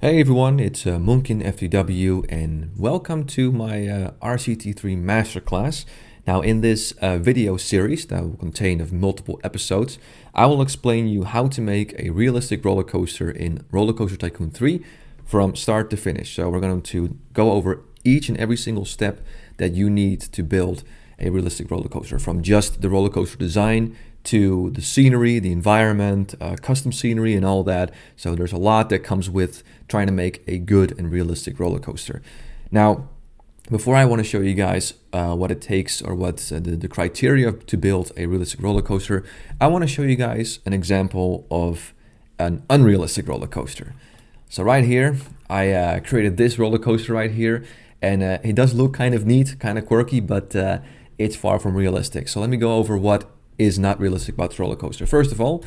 Hey everyone, it's Mumkin FTW and welcome to my RCT3 Masterclass. Now in this video series that will contain of multiple episodes, I will explain you how to make a realistic roller coaster in Roller Coaster Tycoon 3 from start to finish. So we're going to go over each and every single step that you need to build a realistic roller coaster, from just the roller coaster design to the scenery, the environment, custom scenery and all that. So there's a lot that comes with trying to make a good and realistic roller coaster. Now, before I want to show you guys what it takes or what's the criteria to build a realistic roller coaster, I want to show you guys an example of an unrealistic roller coaster. So right here, I created this roller coaster right here, and it does look kind of neat, kind of quirky, but it's far from realistic. So let me go over what is not realistic about the roller coaster. First of all,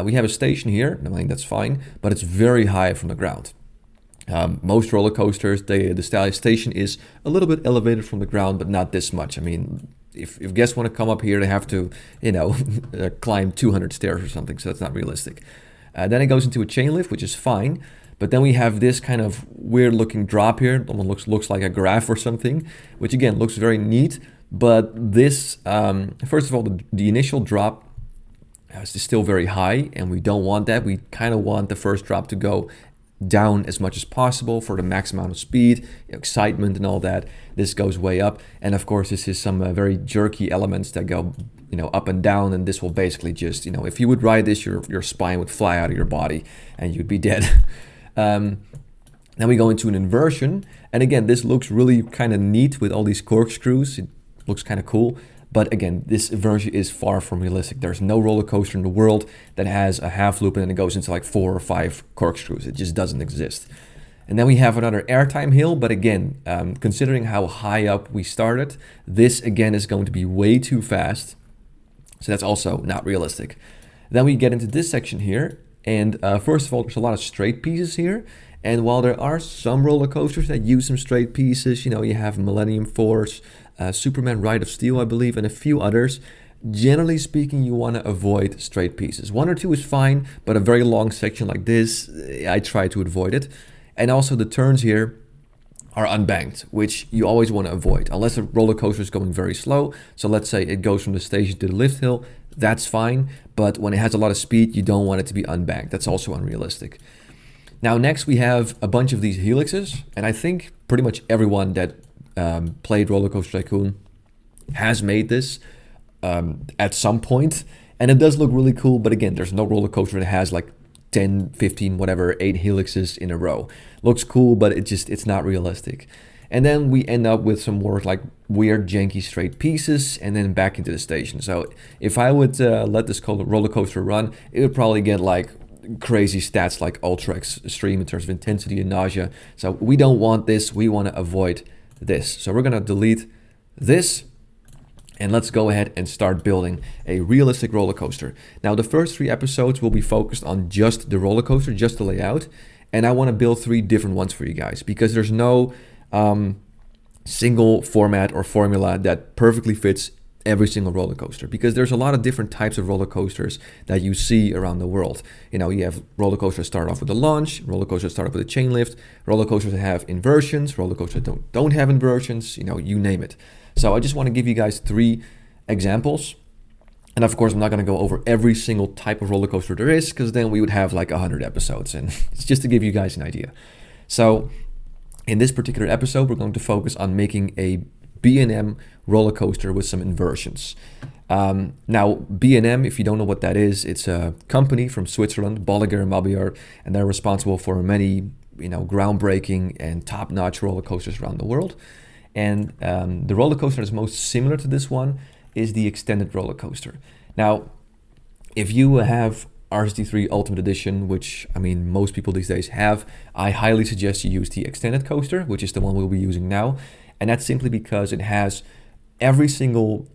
we have a station here. I think that's fine, but it's very high from the ground. Most roller coasters, the station is a little bit elevated from the ground, but not this much. I mean, if guests want to come up here, they have to, climb 200 stairs or something, so that's not realistic. Then it goes into a chain lift, which is fine. But then we have this kind of weird looking drop here. Almost looks like a graph or something, which again looks very neat. But this, first of all, the initial drop is still very high, and we don't want that. We kind of want the first drop to go down as much as possible for the max amount of speed, excitement and all that. This goes way up. And of course, this is some very jerky elements that go, up and down. And this will basically just, if you would ride this, your spine would fly out of your body and you'd be dead. Then we go into an inversion. And again, this looks really kind of neat with all these corkscrews. It looks kind of cool. But again, this inversion is far from realistic. There's no roller coaster in the world that has a half loop and then it goes into like 4 or 5 corkscrews. It just doesn't exist. And then we have another airtime hill. But again, considering how high up we started, this again is going to be way too fast. So that's also not realistic. Then we get into this section here. And first of all, there's a lot of straight pieces here. And while there are some roller coasters that use some straight pieces, you have Millennium Force, Superman Ride of Steel, I believe, and a few others. Generally speaking, you want to avoid straight pieces. 1 or 2 is fine, but a very long section like this, I try to avoid it. And also the turns here are unbanked, which you always want to avoid, unless the roller coaster is going very slow. So let's say it goes from the station to the lift hill, that's fine. But when it has a lot of speed, you don't want it to be unbanked. That's also unrealistic. Now, next we have a bunch of these helixes, and I think pretty much everyone that played Roller Coaster Tycoon has made this at some point, and it does look really cool. But again, there's no roller coaster that has like 10, 15, whatever, 8 helixes in a row. Looks cool, but it's not realistic. And then we end up with some more like weird, janky straight pieces, and then back into the station. So if I would let this roller coaster run, it would probably get like crazy stats like ultra extreme in terms of intensity and nausea. So we don't want this. We want to avoid this. So we're going to delete this, and let's go ahead and start building a realistic roller coaster. Now, the first 3 episodes will be focused on just the roller coaster, just the layout. And I want to build 3 different ones for you guys, because there's no single format or formula that perfectly fits every single roller coaster, because there's a lot of different types of roller coasters that you see around the world. You have roller coasters start off with a launch, roller coasters start off with a chain lift, roller coasters that have inversions, roller coasters that don't have inversions, you name it. So I just want to give you guys 3 examples. And of course, I'm not going to go over every single type of roller coaster there is, because then we would have like 100 episodes, and it's just to give you guys an idea. So in this particular episode, we're going to focus on making a B&M roller coaster with some inversions. Now, B&M, if you don't know what that is, it's a company from Switzerland, Bolliger & Mabillard, and they're responsible for many, groundbreaking and top-notch roller coasters around the world. And the roller coaster that's most similar to this one is the extended roller coaster. Now, if you have RCT3 Ultimate Edition, which most people these days have, I highly suggest you use the extended coaster, which is the one we'll be using now. And that's simply because it has every single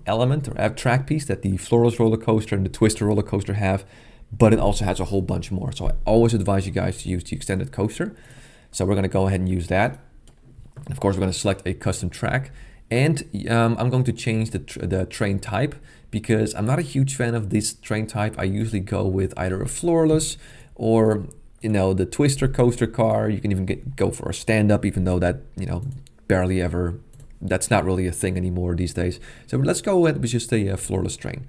element or track piece that the Floorless roller coaster and the Twister roller coaster have, but it also has a whole bunch more. So I always advise you guys to use the extended coaster. So we're going to go ahead and use that. And of course, we're going to select a custom track. And I'm going to change the train type, because I'm not a huge fan of this train type. I usually go with either a floorless or the twister coaster car. You can even go for a stand-up, even though that, barely ever, that's not really a thing anymore these days. So let's go with just a floorless train.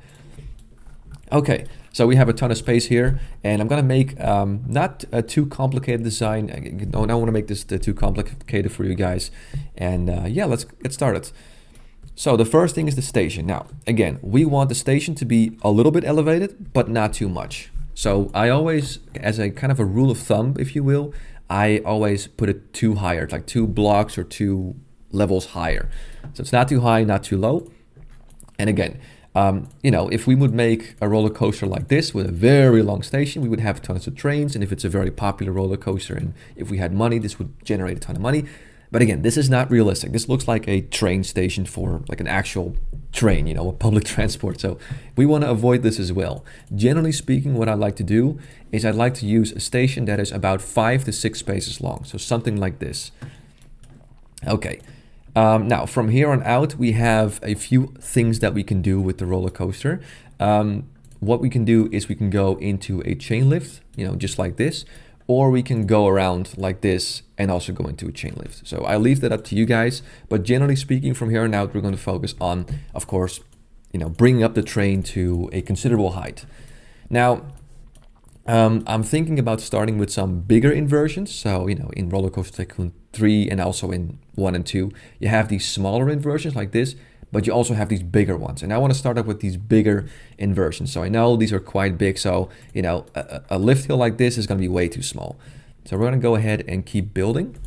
Okay, so we have a ton of space here, and I'm gonna make not a too complicated design. I don't want to make this too complicated for you guys. And yeah, let's get started. So the first thing is the station. Now, again, we want the station to be a little bit elevated, but not too much. So I always, as a kind of a rule of thumb, if you will, I always put it too higher, like 2 blocks or 2 levels higher. So it's not too high, not too low. And again, if we would make a roller coaster like this with a very long station, we would have tons of trains. And if it's a very popular roller coaster and if we had money, this would generate a ton of money. But again, this is not realistic. This looks like a train station for like an actual train, a public transport. So we want to avoid this as well. Generally speaking, what I like to do is I'd like to use a station that is about 5 to 6 spaces long. So something like this. Okay. Now, from here on out, we have a few things that we can do with the roller coaster. What we can do is we can go into a chain lift, just like this, or we can go around like this and also go into a chain lift. So I leave that up to you guys. But generally speaking, from here on out, we're going to focus on, of course, bringing up the train to a considerable height. Now, I'm thinking about starting with some bigger inversions. So, in Roller Coaster Tycoon 3 and also in 1 and 2, you have these smaller inversions like this, but you also have these bigger ones. And I want to start up with these bigger inversions. So I know these are quite big. So, a lift hill like this is going to be way too small. So we're going to go ahead and keep building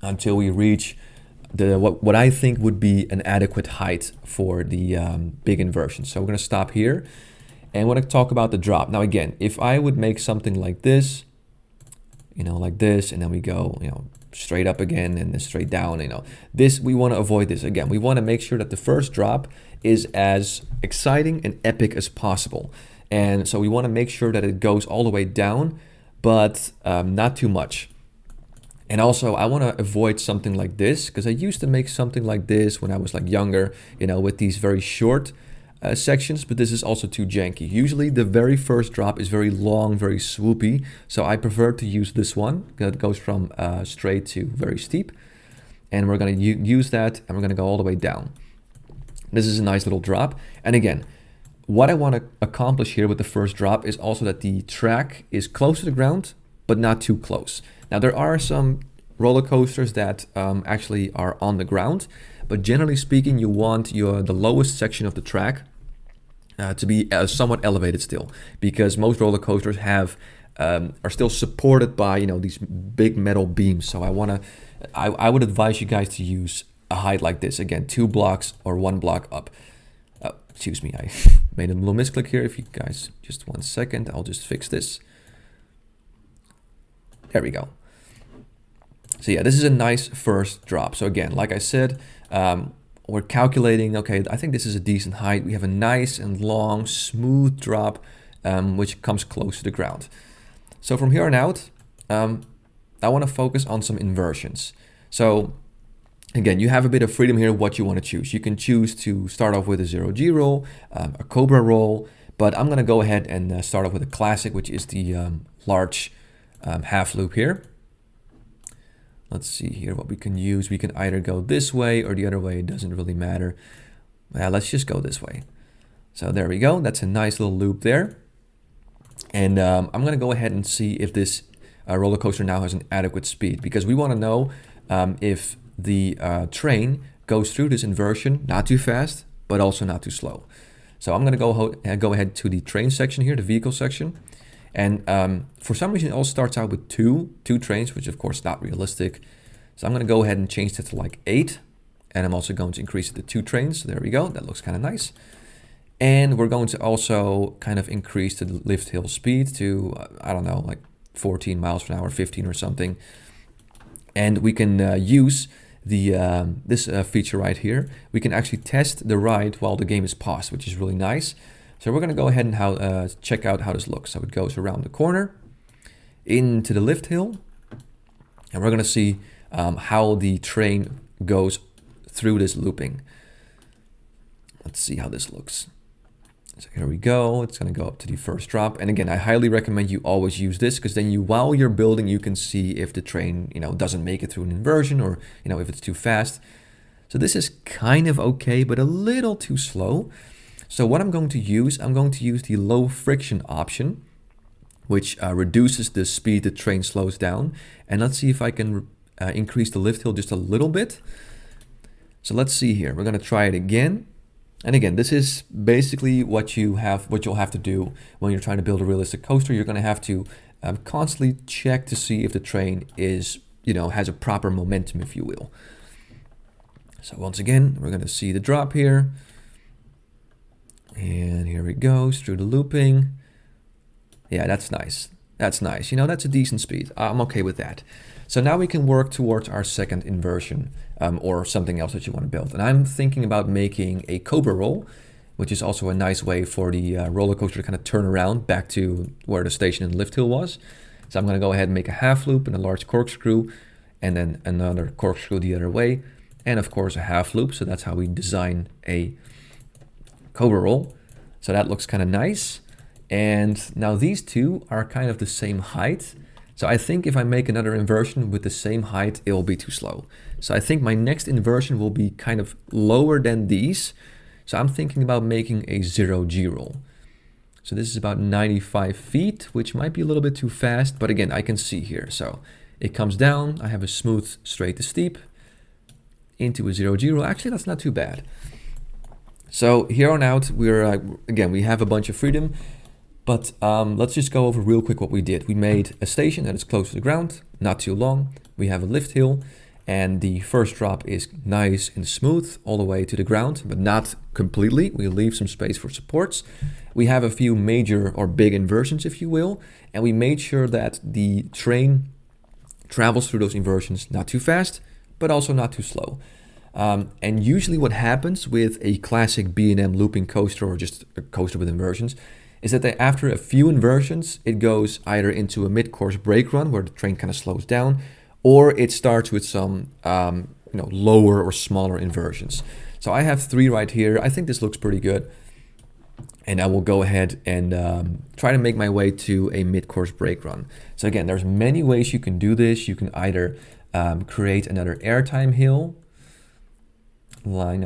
until we reach what I think would be an adequate height for the big inversion. So we're going to stop here. And we're going to talk about the drop. Now, again, if I would make something like this, like this, and then we go, straight up again and then straight down, this, we want to avoid this. Again, we want to make sure that the first drop is as exciting and epic as possible. And so we want to make sure that it goes all the way down, but not too much. And also, I want to avoid something like this, because I used to make something like this when I was like younger, with these very short sections, but this is also too janky. Usually the very first drop is very long, very swoopy, so I prefer to use this one that goes from straight to very steep, and we're going to use that, and we're going to go all the way down. This is a nice little drop. And again, what I want to accomplish here with the first drop is also that the track is close to the ground, but not too close. Now, there are some roller coasters that actually are on the ground, but generally speaking, you want the lowest section of the track to be somewhat elevated still, because most roller coasters are still supported by these big metal beams. So I would advise you guys to use a height like this. Again, 2 blocks or 1 block up. Excuse me, I made a little misclick here. If you guys just 1 second, I'll just fix this. There we go. So yeah, this is a nice first drop. So again, like I said, we're calculating, okay, I think this is a decent height. We have a nice and long, smooth drop, which comes close to the ground. So from here on out, I want to focus on some inversions. So again, you have a bit of freedom here what you want to choose. You can choose to start off with a 0G roll, a Cobra roll, but I'm going to go ahead and start off with a classic, which is the large half loop here. Let's see here what we can use. We can either go this way or the other way. It doesn't really matter. Let's just go this way. So there we go. That's a nice little loop there. And I'm going to go ahead and see if this roller coaster now has an adequate speed, because we want to know if the train goes through this inversion not too fast, but also not too slow. So I'm going to go ahead to the train section here, the vehicle section. And for some reason, it all starts out with two trains, which of course is not realistic. So I'm going to go ahead and change that to like 8. And I'm also going to increase it to 2 trains. So there we go. That looks kind of nice. And we're going to also kind of increase the lift hill speed to, I don't know, like 14 miles per hour, 15 or something. And we can use this feature right here. We can actually test the ride while the game is paused, which is really nice. So we're going to go ahead and check out how this looks. So it goes around the corner into the lift hill, and we're going to see how the train goes through this looping. Let's see how this looks. So here we go. It's going to go up to the first drop. And again, I highly recommend you always use this, because then while you're building, you can see if the train, doesn't make it through an inversion, or, if it's too fast. So this is kind of okay, but a little too slow. So what I'm going to use the low friction option, which reduces the speed the train slows down. And let's see if I can increase the lift hill just a little bit. So let's see here. We're going to try it again. And again, this is basically what you'll have to do when you're trying to build a realistic coaster. You're going to have to constantly check to see if the train is, has a proper momentum, if you will. So once again, we're going to see the drop here. And here it goes through the looping. Yeah, that's nice. That's nice. That's a decent speed. I'm okay with that. So now we can work towards our second inversion, or something else that you want to build. And I'm thinking about making a cobra roll, which is also a nice way for the roller coaster to kind of turn around back to where the station and lift hill was. So I'm going to go ahead and make a half loop and a large corkscrew, and then another corkscrew the other way, and of course a half loop. So that's how we design a cobra roll. So that looks kind of nice. And now these two are kind of the same height. So I think if I make another inversion with the same height, it will be too slow. So I think my next inversion will be kind of lower than these. So I'm thinking about making a 0G roll. So this is about 95 feet, which might be a little bit too fast, but again, I can see here. So it comes down, I have a smooth straight to steep into a 0G roll. Actually, that's not too bad. So here on out, again, we have a bunch of freedom. But let's just go over real quick what we did. We made a station that is close to the ground, not too long. We have a lift hill, and the first drop is nice and smooth all the way to the ground, but not completely. We leave some space for supports. We have a few major or big inversions, if you will, and we made sure that the train travels through those inversions not too fast, but also not too slow. And usually what happens with a classic B&M looping coaster, or just a coaster with inversions, is that after a few inversions, it goes either into a mid-course brake run where the train kind of slows down, or it starts with some lower or smaller inversions. So I have 3 right here. I think this looks pretty good. And I will go ahead and try to make my way to a mid-course brake run. So again, there's many ways you can do this. You can either create another airtime hill,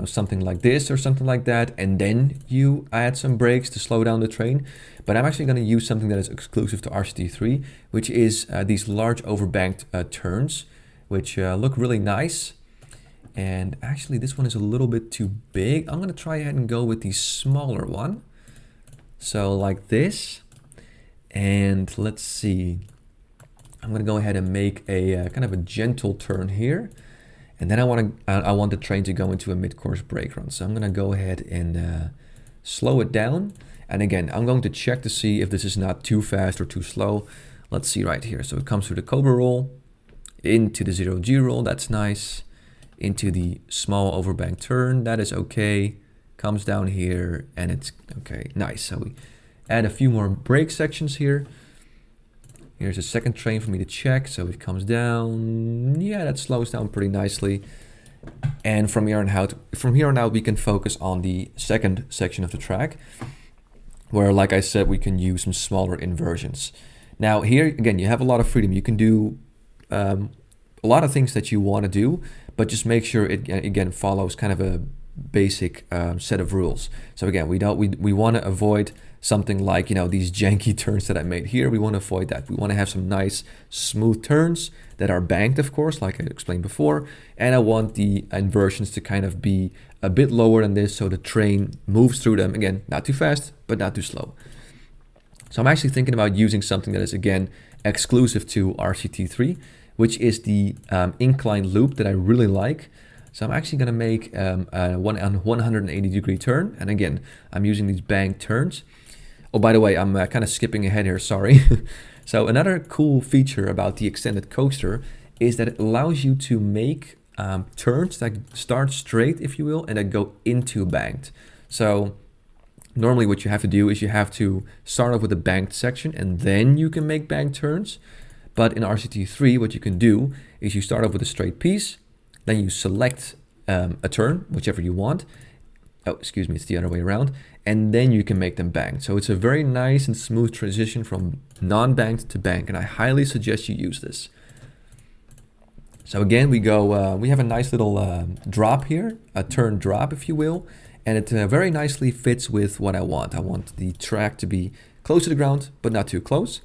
something like this or something like that, and then you add some brakes to slow down the train. But I'm actually going to use something that is exclusive to RCT3, which is these large overbanked turns, which look really nice. And actually this one is a little bit too big. I'm going to try ahead and go with the smaller one. So like this. And let's see. I'm going to go ahead and make a kind of a gentle turn here. And then I want the train to go into a mid-course brake run. So I'm going to go ahead and slow it down. And again, I'm going to check to see if this is not too fast or too slow. Let's see right here. So it comes through the cobra roll, into the 0G roll. That's nice. Into the small overbank turn. That is okay. Comes down here and it's okay. Nice. So we add a few more brake sections here. Here's a second train for me to check. So it comes down. Yeah, that slows down pretty nicely. And from here on out, we can focus on the second section of the track, where, like I said, we can use some smaller inversions. Now here, again, you have a lot of freedom. You can do a lot of things that you want to do, but just make sure it, again, follows kind of a basic set of rules. So again, we want to avoid something like, these janky turns that I made here. We want to avoid that. We want to have some nice smooth turns that are banked, of course, like I explained before. And I want the inversions to kind of be a bit lower than this, so the train moves through them. Again, not too fast, but not too slow. So I'm actually thinking about using something that is, again, exclusive to RCT3, which is the incline loop that I really like. So I'm actually going to make a 180-degree turn. And again, I'm using these banked turns. Oh, by the way, I'm kind of skipping ahead here, sorry. So another cool feature about the extended coaster is that it allows you to make turns that start straight, if you will, and that go into banked. So normally what you have to do is you have to start off with a banked section and then you can make banked turns. But in RCT3, what you can do is you start off with a straight piece, then you select a turn, whichever you want, Oh, excuse me, it's the other way around. And then you can make them banked. So it's a very nice and smooth transition from non-banked to bank. And I highly suggest you use this. So again, we have a nice little drop here, a turn drop, if you will. And it very nicely fits with what I want. I want the track to be close to the ground, but not too close.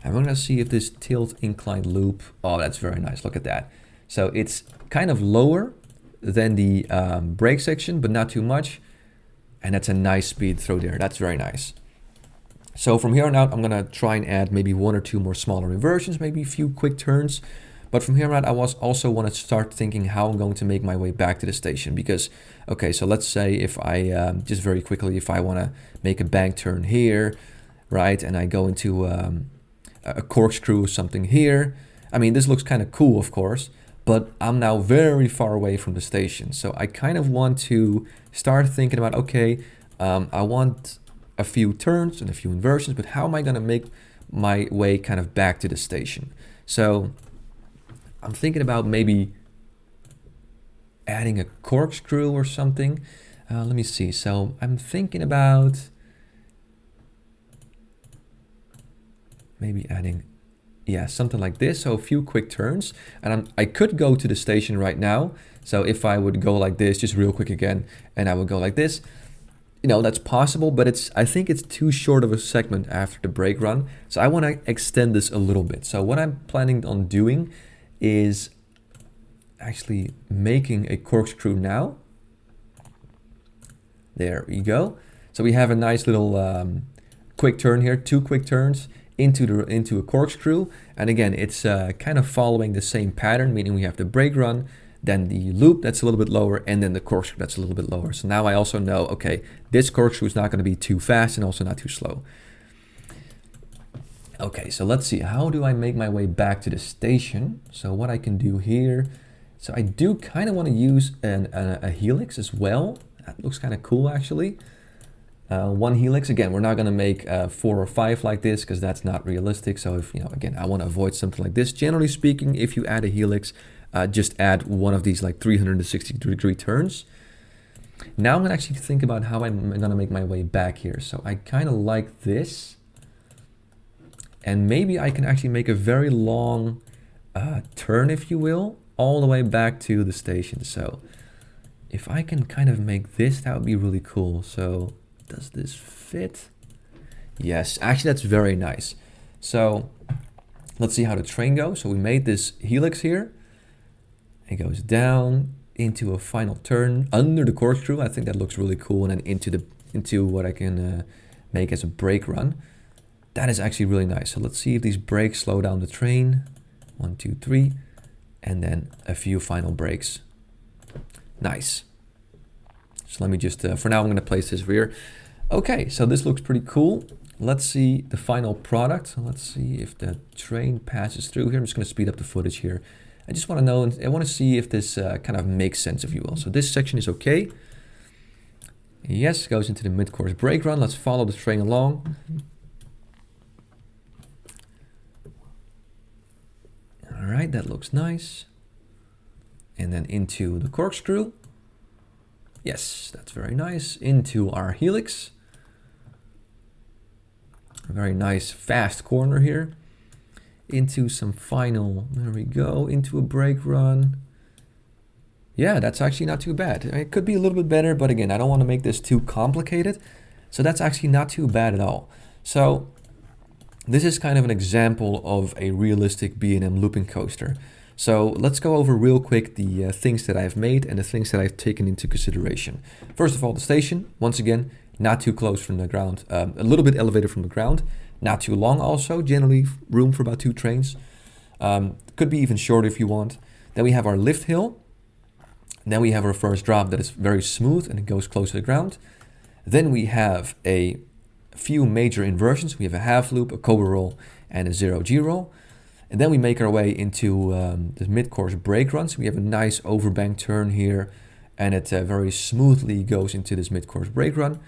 And we're gonna see if this tilt incline loop, oh, that's very nice, look at that. So it's kind of lower than the brake section, but not too much. And that's a nice speed through there, that's very nice. So from here on out, I'm gonna try and add maybe one or two more smaller inversions, maybe a few quick turns. But from here on out, I also want to start thinking how I'm going to make my way back to the station. Because, okay, so let's say if I, just very quickly, if I want to make a bank turn here, right, and I go into a corkscrew or something here. I mean, this looks kind of cool, of course, but I'm now very far away from the station. So I kind of want to start thinking about, okay, I want a few turns and a few inversions, but how am I going to make my way kind of back to the station? So I'm thinking about maybe adding a corkscrew or something. Let me see. So I'm thinking about maybe adding, yeah, something like this. So a few quick turns, and I could go to the station right now. So if I would go like this, just real quick again, and I would go like this, you know, that's possible, but I think it's too short of a segment after the brake run. So I want to extend this a little bit. So what I'm planning on doing is actually making a corkscrew now. There we go. So we have a nice little quick turn here, two quick turns into a corkscrew. And again, it's kind of following the same pattern, meaning we have the brake run, then the loop that's a little bit lower, and then the corkscrew that's a little bit lower. So now I also know, okay, this corkscrew is not going to be too fast and also not too slow. Okay, so let's see, how do I make my way back to the station? So what I can do here, so I do kind of want to use a helix as well. That looks kind of cool, actually. One helix, again, we're not going to make 4 or 5 like this because that's not realistic. So if, you know, again, I want to avoid something like this. Generally speaking, if you add a helix, just add one of these like 360-degree turns. Now I'm going to actually think about how I'm going to make my way back here. So I kind of like this. And maybe I can actually make a very long turn, if you will, all the way back to the station. So if I can kind of make this, that would be really cool. So does this fit? Yes, actually that's very nice. So let's see how the train goes. So we made this helix here. It goes down into a final turn under the corkscrew. I think that looks really cool. And then into what I can make as a brake run. That is actually really nice. So let's see if these brakes slow down the train. 1, 2, 3. And then a few final brakes. Nice. So let me just, for now I'm going to place this rear. Okay, so this looks pretty cool. Let's see the final product. So let's see if the train passes through here. I'm just going to speed up the footage here. I just want to know, I want to see if this kind of makes sense, if you will. So this section is okay. Yes, goes into the mid-course brake run. Let's follow the train along. All right, that looks nice. And then into the corkscrew. Yes, that's very nice. Into our helix. A very nice fast corner here. Into some final, there we go, into a brake run. Yeah, that's actually not too bad. It could be a little bit better, but again, I don't want to make this too complicated. So that's actually not too bad at all. So this is kind of an example of a realistic B&M looping coaster. So let's go over real quick the things that I've made and the things that I've taken into consideration. First of all, the station, once again, not too close from the ground, a little bit elevated from the ground, not too long also, generally room for about 2 trains. Could be even shorter if you want. Then we have our lift hill. Then we have our first drop that is very smooth and it goes close to the ground. Then we have a few major inversions. We have a half loop, a cobra roll, and a 0G roll. And then we make our way into the mid-course brake run. So we have a nice overbank turn here, and it very smoothly goes into this mid-course brake run.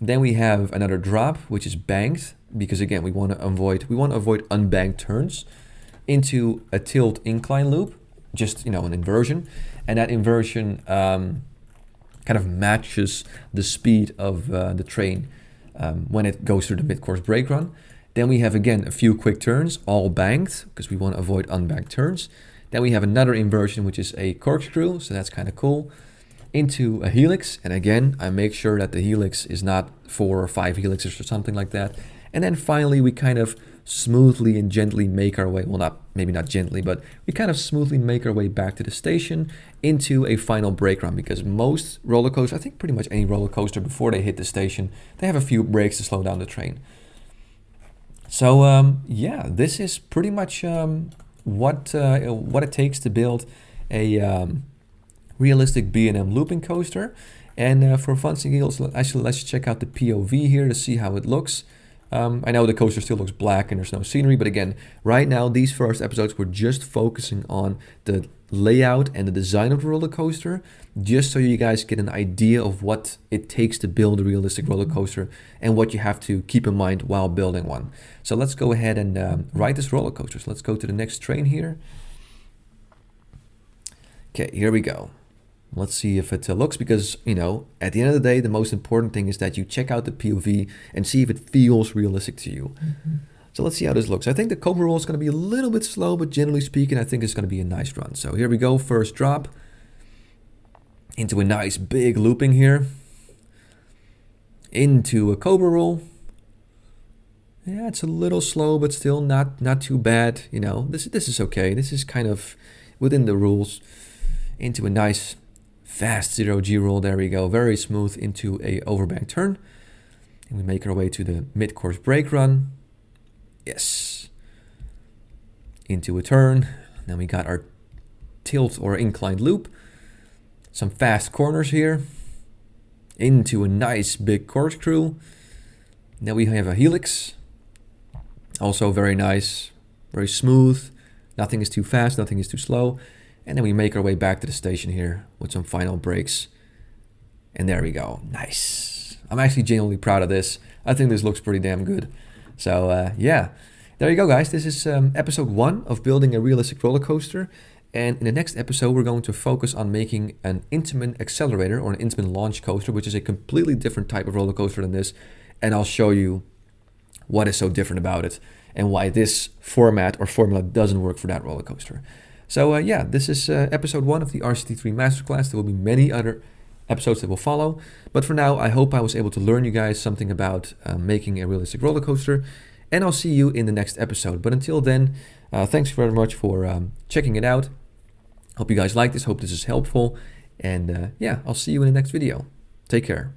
Then we have another drop, which is banked, because again, we want to avoid unbanked turns, into a tilt incline loop, just, you know, an inversion. And that inversion kind of matches the speed of the train when it goes through the mid-course brake run. Then we have again a few quick turns, all banked, because we want to avoid unbanked turns. Then we have another inversion, which is a corkscrew, so that's kind of cool, into a helix. And again, I make sure that the helix is not 4 or 5 helixes or something like that. And then finally, we kind of smoothly and gently make our way, well, maybe not gently, but we kind of smoothly make our way back to the station into a final brake run, because most roller coasters, I think pretty much any roller coaster, before they hit the station, they have a few brakes to slow down the train. So yeah, this is pretty much what it takes to build a realistic B&M looping coaster. And for funs and giggles, actually let's check out the POV here to see how it looks. I know the coaster still looks black and there's no scenery, but again, right now these first episodes we're just focusing on the layout and the design of the roller coaster, just so you guys get an idea of what it takes to build a realistic roller coaster and what you have to keep in mind while building one. So let's go ahead and ride this roller coaster. So let's go to the next train here. Okay, here we go. Let's see if it looks, because, you know, at the end of the day, the most important thing is that you check out the POV and see if it feels realistic to you. So let's see how this looks. I think the Cobra roll is going to be a little bit slow, but generally speaking, I think it's going to be a nice run. So here we go, first drop into a nice big looping here, into a Cobra roll. Yeah, it's a little slow, but still not too bad. You know, this is okay. This is kind of within the rules. Into a nice fast 0G roll. There we go, very smooth into a overbank turn, and we make our way to the mid-course brake run. Yes, into a turn. Then we got our tilt or inclined loop, some fast corners here, into a nice big corkscrew. Then we have a helix, also very nice, very smooth. Nothing is too fast, nothing is too slow. And then we make our way back to the station here with some final brakes. And there we go, nice. I'm actually genuinely proud of this. I think this looks pretty damn good. So yeah, there you go, guys. This is episode 1 of building a realistic roller coaster. And in the next episode, we're going to focus on making an Intamin accelerator or an Intamin launch coaster, which is a completely different type of roller coaster than this. And I'll show you what is so different about it and why this format or formula doesn't work for that roller coaster. So yeah, this is episode 1 of the RCT3 Masterclass. There will be many other episodes that will follow. But for now, I hope I was able to learn you guys something about making a realistic roller coaster. And I'll see you in the next episode. But until then, thanks very much for checking it out. Hope you guys like this. Hope this is helpful. And yeah, I'll see you in the next video. Take care.